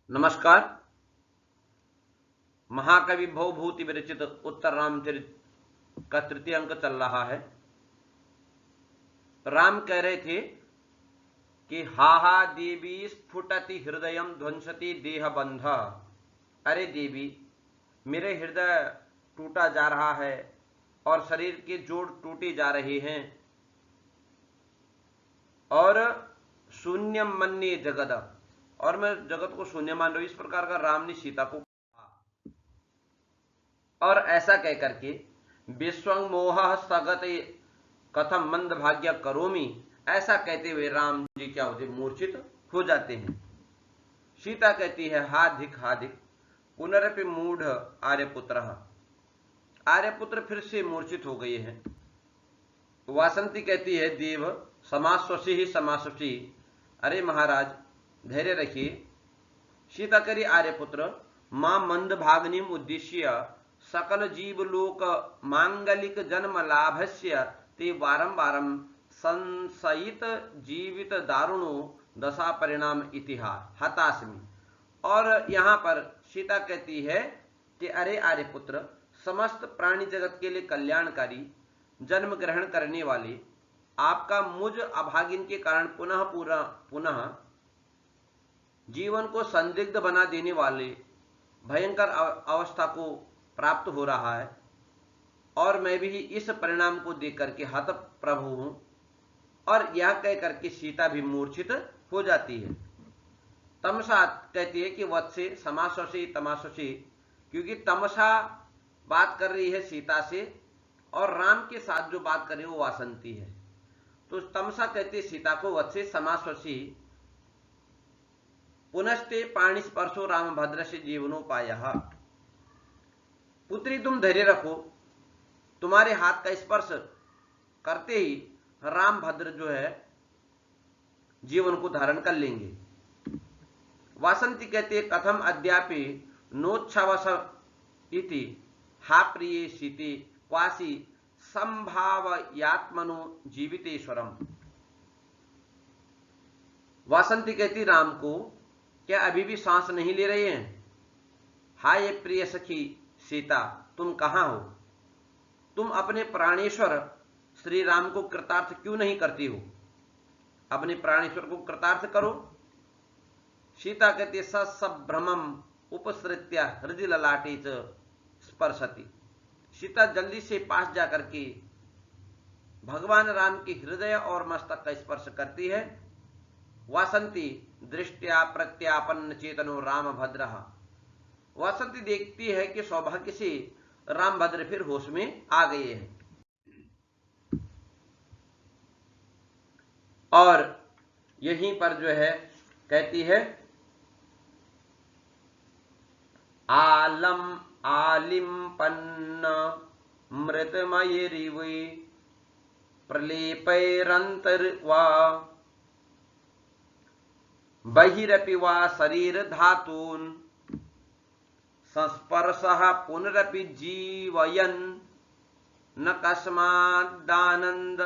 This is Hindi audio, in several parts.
नमस्कार। महाकवि भवभूति विरचित उत्तर रामचरित का तृतीय अंक चल रहा है। राम कह रहे थे कि हाहा देवी स्फुटति हृदय ध्वंसति देह बंध। अरे देवी, मेरे हृदय टूटा जा रहा है और शरीर के जोड़ टूटे जा रहे हैं। और शून्य मन्ये जगद, और मैं जगत को शून्य मान रहा हूं। इस प्रकार का राम ने सीता को कहा। और ऐसा कह करके विश्वं मोह स्थगत कथम मंद भाग्य करोमि, ऐसा कहते हुए राम जी क्या होते, मूर्छित हो जाते हैं। सीता कहती है हाधिक हाधिक पुनरपि मूढ़ आर्यपुत्र। आर्यपुत्र फिर से मूर्छित हो गए हैं। वासंती कहती है देव समाश्वसी ही समाश्वसी। अरे महाराज, धैर्य रखिए। सीता करी आर्यपुत्र मां मंद भागनीम उद्देश्य सकल जीवलोक मांगलिक जन्म लाभस्य ते वारं वारं संशयित जीवित दारुणो दशा परिणाम इतिहास हतास्मि। और यहां पर सीता कहती है कि अरे आर्यपुत्र, समस्त प्राणी जगत के लिए कल्याणकारी, जन्म ग्रहण करने वाले, आपका मुझ अभागिन के कारण पुनः जीवन को संदिग्ध बना देने वाले भयंकर अवस्था को प्राप्त हो रहा है। और मैं भी इस परिणाम को देख करके हत प्रभु हूं। और यह कह करके सीता भी मूर्छित हो जाती है। तमसा कहती है कि वत्से समाश्वसी तमाश्वसी, क्योंकि तमसा बात कर रही है सीता से और राम के साथ जो बात कर रही है वो वासंती है। तो तमसा कहती है सीता को वत्से समाश्वसी पुनस्ते पाणी स्पर्शो राम भद्र से जीवनोपाय। पुत्री, तुम धैर्य रखो, तुम्हारे हाथ का स्पर्श करते ही राम भद्र जो है जीवन को धारण कर लेंगे। वासंती कहते हैं कथम अद्यापि नोच्छवस इति हा प्रिये सीते क्वासी संभावयात्मनो जीवितेश्वरम। वासंती कहती राम को, क्या अभी भी सांस नहीं ले रहे हैं? हाय प्रिय सखी सीता, तुम कहां हो? तुम अपने प्राणेश्वर श्री राम को कृतार्थ क्यों नहीं करती हो? अपने प्राणेश्वर को कृतार्थ करो। सीता कहती सभ्रमम उपसृत्य हृदय ललाटे च स्पर्शति। सीता जल्दी से पास जाकर के भगवान राम के हृदय और मस्तक का स्पर्श करती है। वासंती दृष्टया प्रत्यापन्न चेतनो राम भद्र। वासंती देखती है कि सौभाग्य से राम भद्र फिर होश में आ गए हैं। और यहीं पर जो है कहती है आलिम्पन्न मृतमयिरिवे प्रलेपैरन्तर्वा बहिरपि वा शरीर धातून् संस्पर्शः पुनरपि जीवयन् न कस्मादानन्द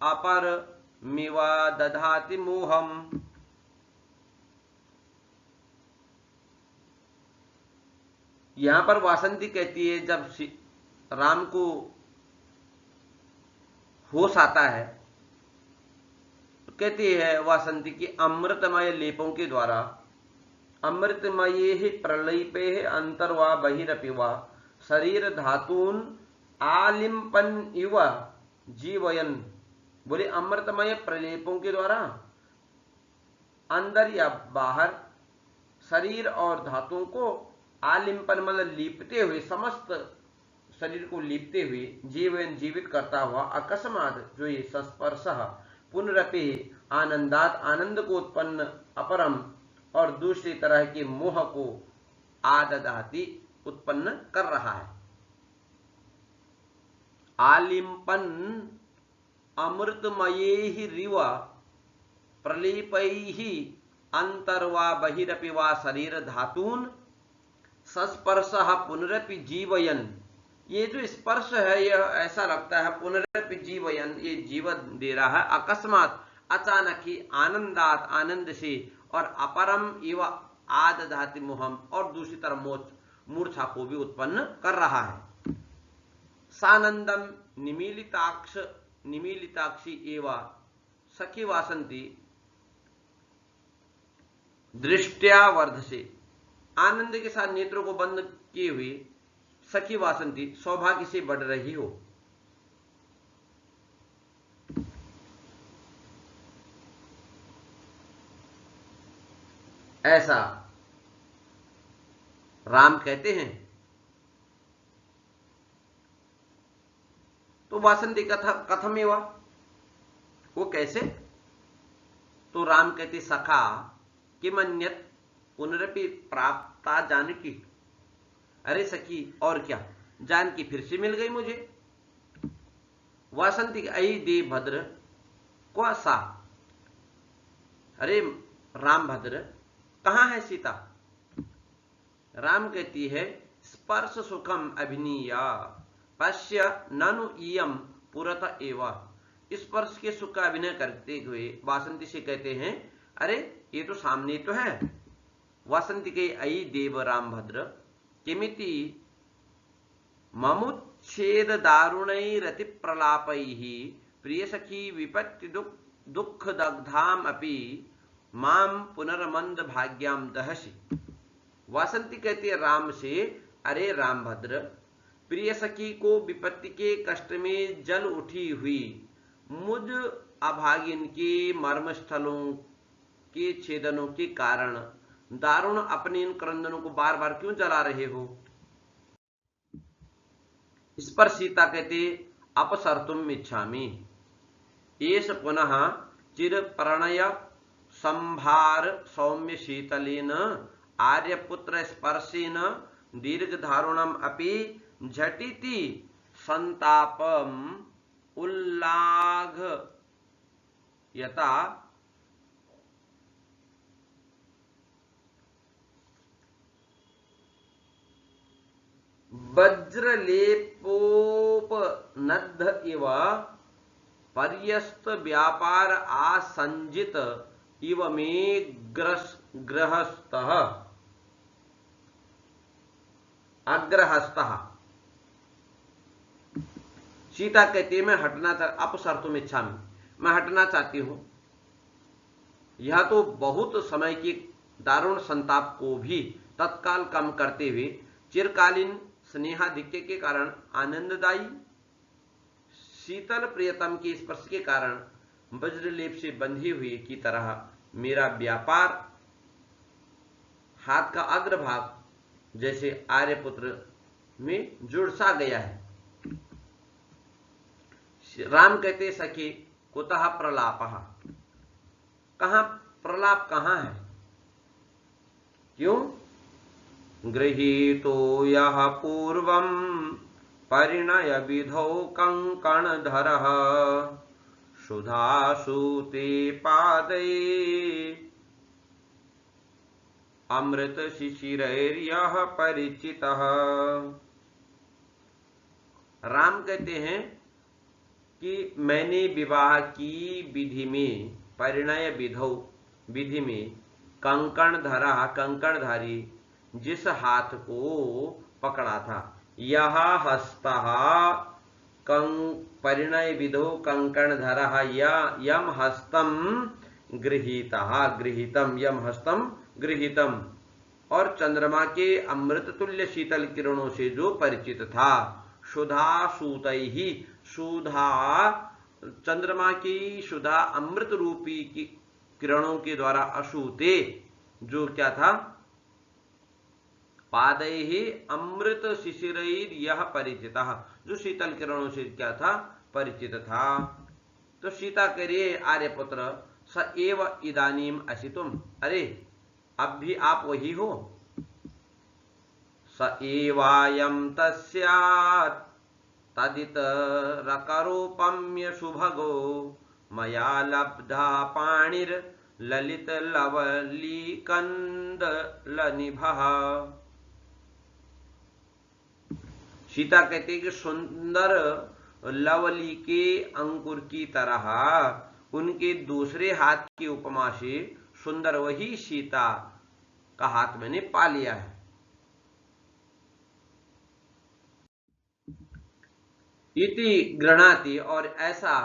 अपरमिवा दधाति मोहम्। यहां पर वासंती कहती है जब राम को होश आता है तो कहती है वासंती की अमृतमय लेपों के द्वारा, अमृतमये प्रलेपे अंतर्वा बहिरपि वा शरीर धातून आलिम्पन इव जीवयन। बोले अमृतमय प्रलेपों के द्वारा अंदर या बाहर शरीर और धातुओं को आलिम्पन मतलब लीपते हुए, समस्त शरीर को लीपते हुए जीवन जीवित करता हुआ अकस्मात जो ये संस्पर्श पुनरपि आनंदात आनंद को उत्पन्न अपरम और दूसरी तरह के मोह को आददाति उत्पन्न कर रहा है। आलिम्पन अमृतमये रिवा प्रलेपैहि अंतर्वा बहिरपि वा शरीर धातून संस्पर्शः पुनरपि जीवयन। ये जो स्पर्श है यह ऐसा लगता है पुनरपि जीवयन, ये जीवन दे रहा है। अकस्मात अचानक ही आनंदात आनंद से, और अपरम इव आदधाति मोहम, और दूसरी तरफ मूर्छा को भी उत्पन्न कर रहा है। सानंदम निमीलिताक्षी एवं सखी वासंती दृष्टिया वर्धसे, आनंद के साथ नेत्रों को बंद किए हुए सखी वासंती सौभाग्य से बढ़ रही हो। ऐसा राम कहते हैं। तो वासंती कथमेवा, वो कैसे? तो राम कहते सखा किमन्यत पुनरपि प्राप्ता जानकी, अरे सखी और क्या, जानकी फिर से मिल गई मुझे। वासंती अई देव भद्र को सा, अरे राम भद्र कहां है सीता? राम कहती है स्पर्श सुखम अभिनीया पश्य ननु इयम पुरत एवा, स्पर्श के सुख का अभिनय करते हुए वासंती से कहते हैं अरे ये तो सामने तो है। वासंती के अयि देव राम भद्र किमिति ममुच्छेद दारुणैरति प्रलापैहि प्रिय सखी विपत्ति दुख दग्धाम अपि माम पुनर्मंद भाग्याम दहसी। वासंती कहती है राम से, अरे राम भद्र, प्रिय सखी को विपत्ति के कष्ट में जल उठी हुई मुझ अभागिन के मर्मस्थलों के छेदनों के कारण दारुण अपने इन क्रंदनों को बार बार क्यों जला रहे हो? इस पर सीता कहते अपसर्तुम इच्छामि एष पुनः चिर प्रणय संभार सौम्य शीतलेन आर्यपुत्र स्पर्शेन दीर्घ धारुणम अपि झटिति संतापम उल्लाघ यता वज्रलेपोपनद्ध इव पर्यस्त व्यापार आसंजित इव मे ग्रहस्थः अग्रहस्थः। सीता कहती है मैं हटना अपसर्तुम इच्छामि, मैं हटना चाहती हूं। यह तो बहुत समय के दारुण संताप को भी तत्काल कम करते हुए चिरकालीन स्नेहाधिक्य के कारण आनंददायी शीतल प्रियतम के स्पर्श के कारण वज्रलेप से बंधी हुई की तरह मेरा व्यापार हाथ का अग्रभाग जैसे आर्यपुत्र में जुड़ सा गया है। राम कहते सखी कुतः प्रलापः, कहां प्रलाप कहां है? क्यों? गृहीतो यः पूर्वं परिणय विधौ कंकणधरः सुधासूते पादे अमृत शिशिरैर्यः परिचितः। राम कहते हैं कि मैंने विवाह की विधि में, परिणय विधि में कंकणधरा कंकणधारी जिस हाथ को पकड़ा था, यह हस्तः परिणय विधौ कंकणधरः यम हस्तम गृहीतः यम हस्तम गृहीतम, और चंद्रमा के अमृत तुल्य शीतल किरणों से जो परिचित था। सुधा सूतैहि, सुधा चंद्रमा की सुधा अमृत रूपी की किरणों के द्वारा असूते जो क्या था, पादैहि अमृत शिशिरैर यह परिचितः, जो शीतल किरणों से क्या था, परिचित था। तो सीता करिए आर्यपुत्र स एव इदानीम असि तुम, अरे अब भी आप वही हो। स एवायं तस्यात् तदितरकरूपम्य सुभगो मया लब्धा पाणिर ललित लवलीकन्दलनिभः। सीता कहते कि सुंदर लवली के अंकुर की तरह उनके दूसरे हाथ की उपमा से सुंदर वही सीता का हाथ मैंने पा लिया है। इति गृणाति, और ऐसा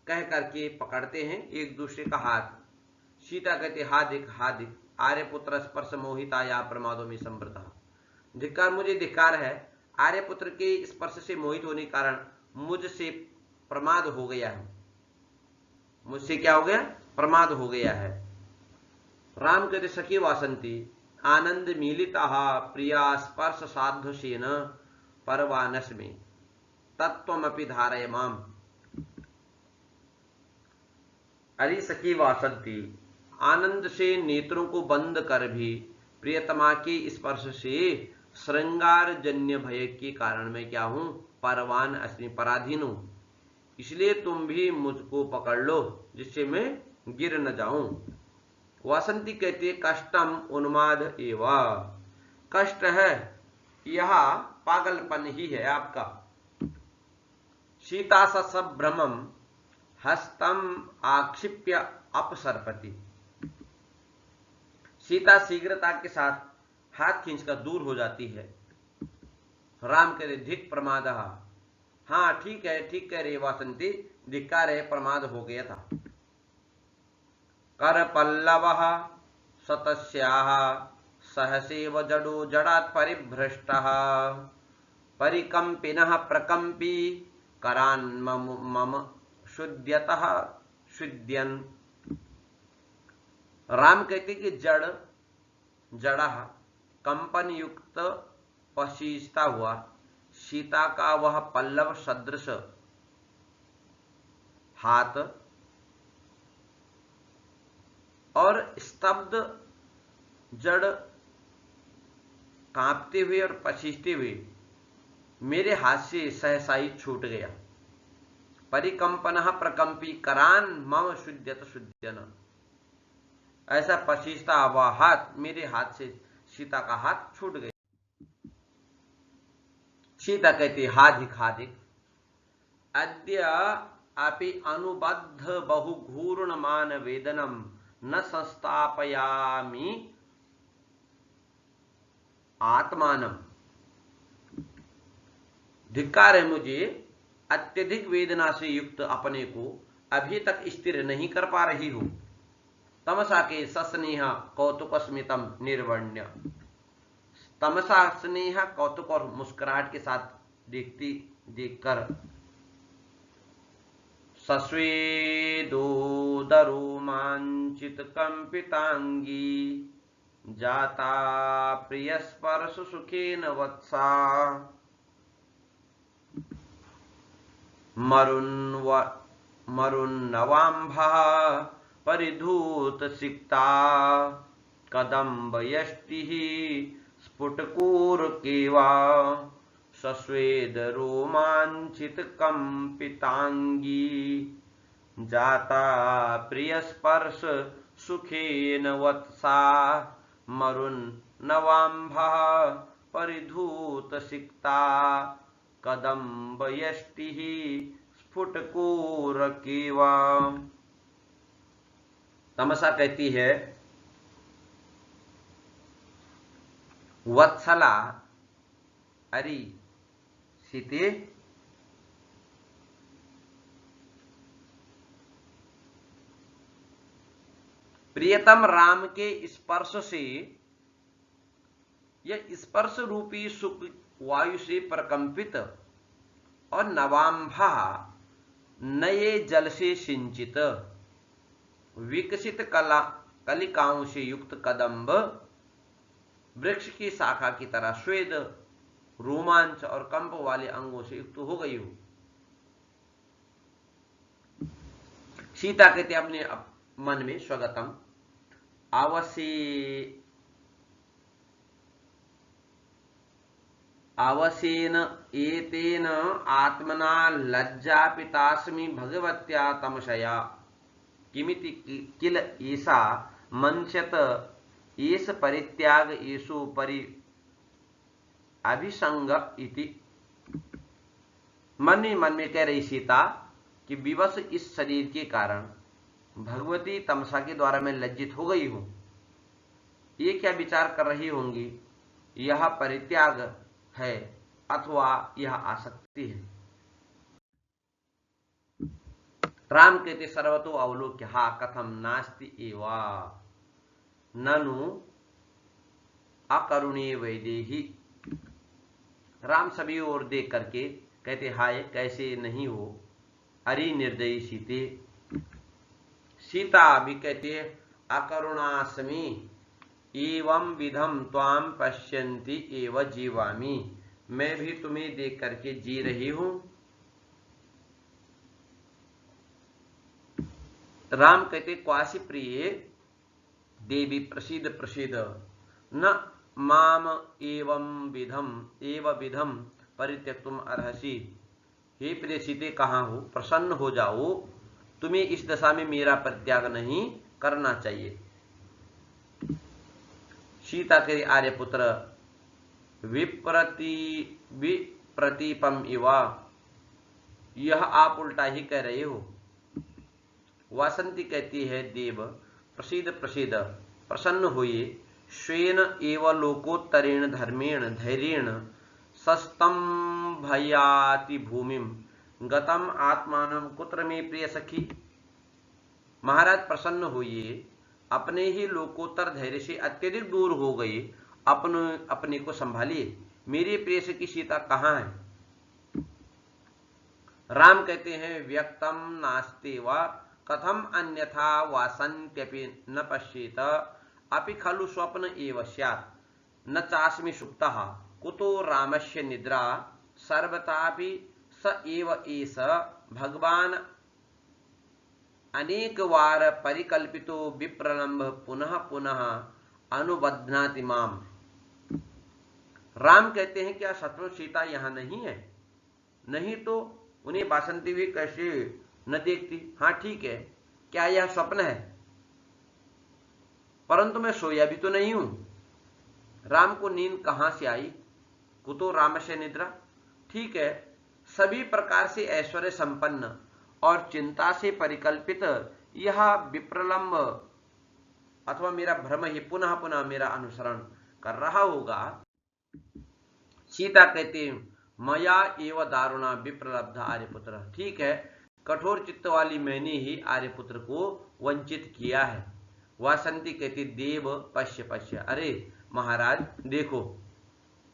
कह करके पकड़ते हैं एक दूसरे का हाथ। सीता कहते हादिक हादिक आर्यपुत्र स्पर्श मोहिता या प्रमादों में संवृता। धिक्कार, मुझे धिक्कार है, आर्यपुत्र के स्पर्श से मोहित होने के कारण मुझसे प्रमाद हो गया है। मुझसे क्या हो गया? प्रमाद हो गया है। राम कहते सखी वासंती आनंद मिलिता प्रिया स्पर्श साधुषेन परवानस्मि तत्वमपि धारय माम। अरे सखी वासंती, आनंद से नेत्रों को बंद कर भी प्रियतमा के स्पर्श से श्रृंगार जन्य भय के कारण मैं क्या हूं? परवान अस्मि, पराधीन हूं। इसलिए तुम भी मुझको पकड़ लो जिससे मैं गिर न जाऊं। वासंती कहती है कष्टम उन्माद एवा, कष्ट है, यह पागलपन ही है आपका। सीता सभ्रमम हस्तम आक्षिप्य अपसर्पति। सीता शीघ्रता के साथ हाथ खींचकर दूर हो जाती है। राम कहते धिक प्रमाद, हाँ ठीक है, ठीक कह रही वासंती, धिक्कार है, प्रमाद हो गया था। कर पल्लव सतस्याः सहसेव जडो जडात् परिभ्रष्टः परिकंपिनः प्रकंपी करान् मम शुद्ध्यतः शुद्ध्यन्। राम कहते कि जड़ जड़ा कंपन युक्त पसीजता हुआ सीता का वह पल्लव सदृश हाथ और स्तब्ध जड़ कांपते हुए और पसीजते हुए मेरे हाथ से सहसा ही छूट गया। परिकंपनः प्रकंपी करान मम शुद्ध्यत शुद्ध्यन। ऐसा पसीजता हुआ हाथ मेरे हाथ से सीता का हाथ छूट गया। सीता कहती हाधिक हाधिक अद्य अपि अनुबद्ध बहुघूर्णमान वेदनम न संस्थापयामि आत्मानम। धिक्कार है मुझे, अत्यधिक वेदना से युक्त अपने को अभी तक स्थिर नहीं कर पा रही हूं। तमसा के सस्नेह कौतुक स्मितम निर्वर्ण्य। तमसा स्नेह कौतुक और मुस्कुराहट के साथ देखकर सस्वेदो दरोमांचित कंपितांगी जाता प्रिय स्पर्श सुखेन वत्सा मरुन्नवांभा परिधूत सिक्ता कदम्ब यष्टिः स्फुटकूर्केवा सस्वेद रोमांचित कंपितांगी जाता प्रिय स्पर्श सुखेन वत्सा मरुन्नवांभा परिधूत सिक्ता कदम्ब यष्टिः स्फुटकूर्केवा। तमसा कहती है वत्सला, अरे सीते, प्रियतम राम के स्पर्श से यह स्पर्श रूपी सुख वायु से प्रकंपित और नवांभा नए जल से सिंचित विकसित कलिकाओं से युक्त कदम्ब वृक्ष की शाखा की तरह स्वेद रोमांच और कंप वाले अंगों से युक्त हो गई हो। सीता कहते अपने मन में स्वगतम अवसेन एतेन आत्मना लज्जापितास्मि भगवत्या तमसया किमिति किल ऐसा मंस्यत एष परित्याग एषु परि अभिसंग इति। मन ही मन में कह रही सीता कि विवश इस शरीर के कारण भगवती तमसा के द्वारा मैं लज्जित हो गई हूं, ये क्या विचार कर रही होंगी? यह परित्याग है अथवा यह आसक्ति है? राम कहते सर्वतो अवलोक्य हा कथम नास्ति एवा ननु अकरुणे वैदेही। राम सभी ओर देख करके कहते हाय कैसे नहीं हो अरे निर्दयी सीते। सीता भी कहते अकरुणास्मि एवं विधम त्वाम पश्यन्ति एव जीवामि, मैं भी तुम्हें देख करके जी रही हूं। राम कहते क्वासी प्रिय देवी प्रसीद प्रसीद न माम एवं विधम परित्यक्तुम अर्हसि। हे प्रिय सीते कहाँ हो, प्रसन्न हो जाओ, तुम्हें इस दशा में मेरा परित्याग नहीं करना चाहिए। सीता के आर्यपुत्र विप्रतीपम इवा, यह आप उल्टा ही कह रहे हो। वासंती कहती है देव प्रसीद प्रसीद, प्रसन्न होइए, स्वेन एव लोकोत्तरेण धर्मेण धैर्येण सस्तंभयाति भूमिम गतम आत्मानं कुत्र में प्रिय सखी। महाराज प्रसन्न होइए, अपने ही लोकोत्तर धैर्य से अत्यधिक दूर हो गए, अपने को संभालिए, मेरी प्रिय सखी सीता कहाँ है? राम कहते हैं व्यक्तम नास्ति वा कथम अन्यथा वासन्त्यपि न पश्येत अपि खलु स्वप्न एव स्यात् न चास्मि सुप्तः कुतो रामस्य निद्रा सर्वतापि स एव एष भगवान अनेक वार परिकल्पितो विप्रलंब पुनः पुनः अनुबध्नाति माम। राम कहते हैं क्या सचमुच सीता यहां नहीं है? नहीं तो उन्हें वासंती भी कैसे न देखती? हाँ ठीक है, क्या यह स्वप्न है? परंतु मैं सोया भी तो नहीं हूं। राम को नींद कहां से आई? कुतो राम से निद्रा। ठीक है, सभी प्रकार से ऐश्वर्य संपन्न और चिंता से परिकल्पित यह विप्रलंब अथवा मेरा भ्रम ही पुनः पुनः मेरा अनुसरण कर रहा होगा। सीता कहते मया एव दारुणा विप्रलब्ध आर्यपुत्र। ठीक है, कठोर चित्त वाली मैंने ही आर्यपुत्र को वंचित किया है। वासंती कहती देव पश्य पश्य, अरे महाराज देखो,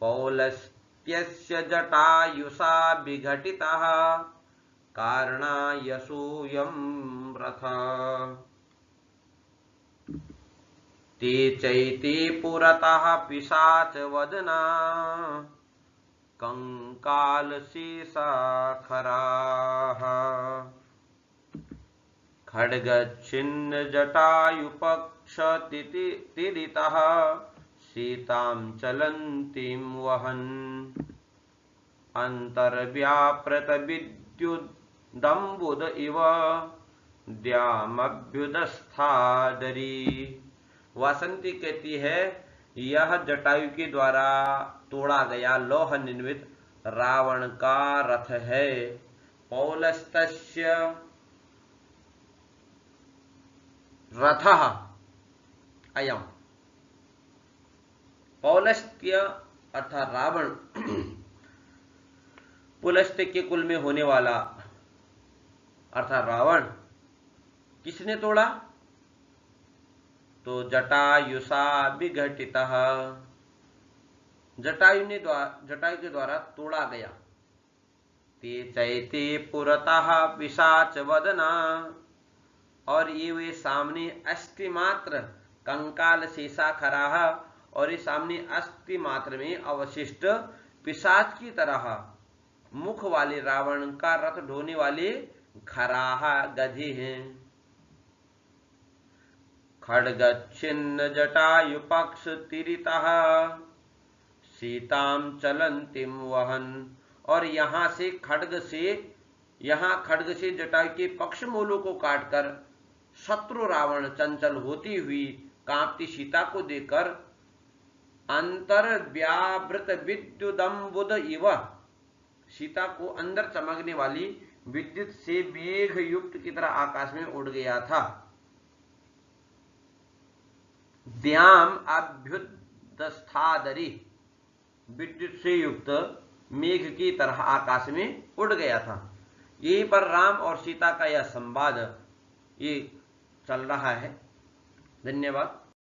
पौलस्त्यस्य जटायुषा विघटितः कारणायसूयं रथ ते चैते पुरतः पिशाच वदना कंकालशीशाखराः खड्गच्छिन्न जटायुपक्षतिरितः सीतां चलन्तीं वहन् अन्तर्व्यापृत विद्युदम्बुद इव द्यामभ्युदस्थादरी। वासंती कहती है यह जटायु के द्वारा तोड़ा गया लोह निर्मित रावण का रथ है। पौलस्तस्य रथः अयम। पौलस्त्य अर्थात रावण, पुलस्त्य के कुल में होने वाला अर्थात रावण किसने तोड़ा? तो जटायुषा विघटितः, जटायु के द्वारा तोड़ा गया। ते चैते पुरतः पिशाच वदना, और ये वे सामने अस्थि मात्र कंकाल शेषाखराः, और ये सामने अस्थि मात्र में अवशिष्ट पिशाच की तरह मुख वाले रावण का रथ ढोने वाले खराह गधे हैं। खड्गच्छिन्न जटायुपक्ष तिरितः सीतां चलन्तीं वहन, और यहां खड्ग से जटायु के पक्ष मूलों को काटकर शत्रु रावण चंचल होती हुई कांपती सीता को देखकर अंतर्व्यावृत विद्युदम्बुद इव, सीता को अंदर चमकने वाली विद्युत से मेघ युक्त की तरह आकाश में उड़ गया था। द्याम अभ्युदस्थादरी, विद्युत से युक्त मेघ की तरह आकाश में उड़ गया था। यहीं पर राम और सीता का यह संवाद ये चल रहा है। धन्यवाद।